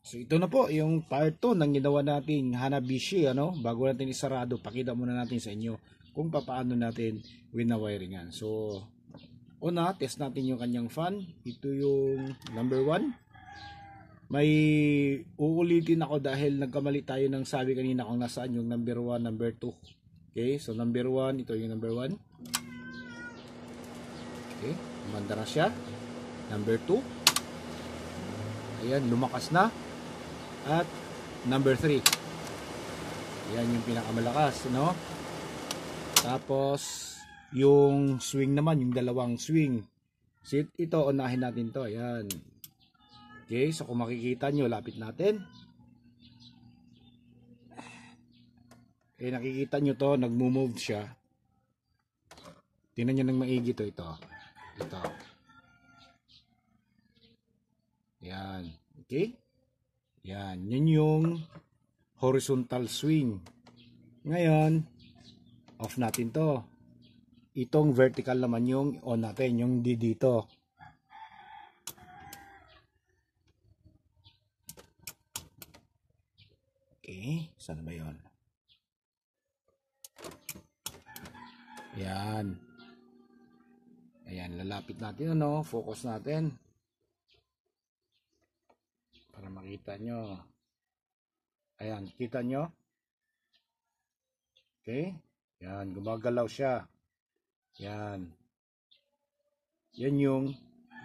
So ito na po yung part 2 ng ginawa nating Hanabishi, ano? Bago natin isarado, pakita muna natin sa inyo kung paano natin winawiringan. So una, test natin yung kanyang fan. Ito yung number 1. May uulitin ako dahil nagkamali tayo ng sabi kanina kung nasaan yung number 1, number 2. Okay, so number 1, ito yung number 1. Okay, umanda na siya. Number 2. Ayan, lumakas na. At number 3. Ayan yung pinakamalakas, no? Tapos yung swing naman, yung dalawang swing. So ito, unahin natin to. Ayan. Okay, so kung makikita nyo, lapit natin. Okay, nakikita nyo to, nagmo-move siya. Tingnan nyo ng maigi to, ito. Ayan. Okay. Yan, yun yung horizontal swing. Ngayon, off natin to. Itong vertical naman yung on natin, yung dito. Okay, saan ba yun? Yan. Ayan, lalapit natin, ano, focus natin. Para makita nyo. Ayan, kita nyo? Okay? Yan, gumagalaw siya. Yan. Yan yung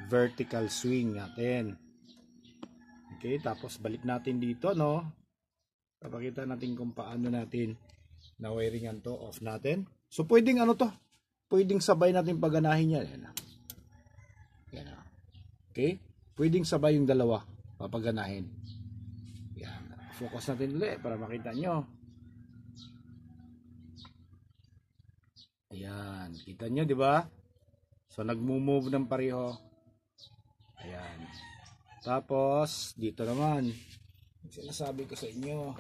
vertical swing natin. Okay, tapos balik natin dito, no? Papakita natin kung paano natin na-wiringan to, off natin. So, pwedeng ano to? Pwedeng sabay natin paganahin yan. Yan. Yan. Okay? Pwedeng sabay yung dalawa. Papaganahin. Yan. Focus natin ulit para makita nyo. Ayan. Kita nyo, di ba? So, nagmo-move ng pareho. Ayan. Tapos, dito naman. Sinasabi ko sa inyo.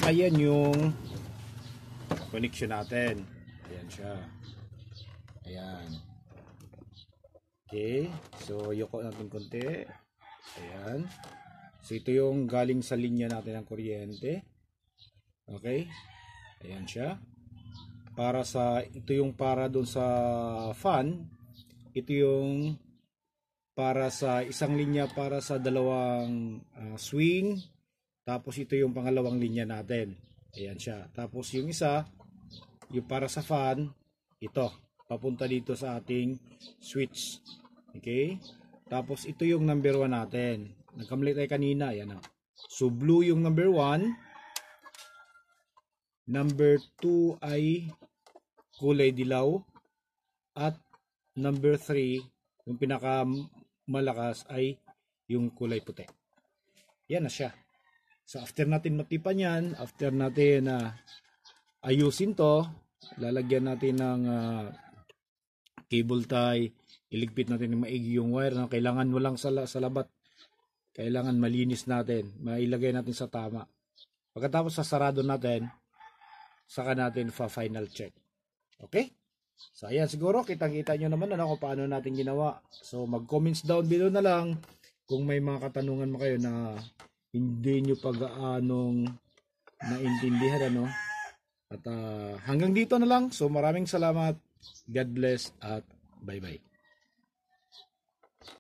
Ayan yung connection natin. Ayan siya. Ayan. Okay, so yuko natin konti. Ayan. So ito yung galing sa linya natin ng kuryente. Okay. Ayan siya. Ito yung para doon sa fan. Ito yung para sa isang linya para sa dalawang swing. Tapos ito yung pangalawang linya natin. Ayan siya. Tapos yung isa, yung para sa fan, ito. Papunta dito sa ating switch. Okay? Tapos ito yung number 1 natin. Nagkamali tayo kanina. Ayan o. So blue yung number 1. Number 2 ay kulay dilaw. At number 3, yung pinakamalakas ay yung kulay puti. Yan na siya. So after natin matipan yan, after natin ayusin to, lalagyan natin ng cable tie, iligpit natin ng maigi yung wire, no? Kailangan walang sa labat, kailangan malinis natin, mailagay natin sa tama. Pagkatapos sasarado natin, saka natin final check. Okay? So ayan, siguro kitang-kita nyo naman kung paano natin ginawa. So mag-comments down below na lang kung may mga katanungan mo kayo na hindi nyo pag-aanong naintindihan, ano? At hanggang dito na lang. So maraming salamat. God bless at bye-bye.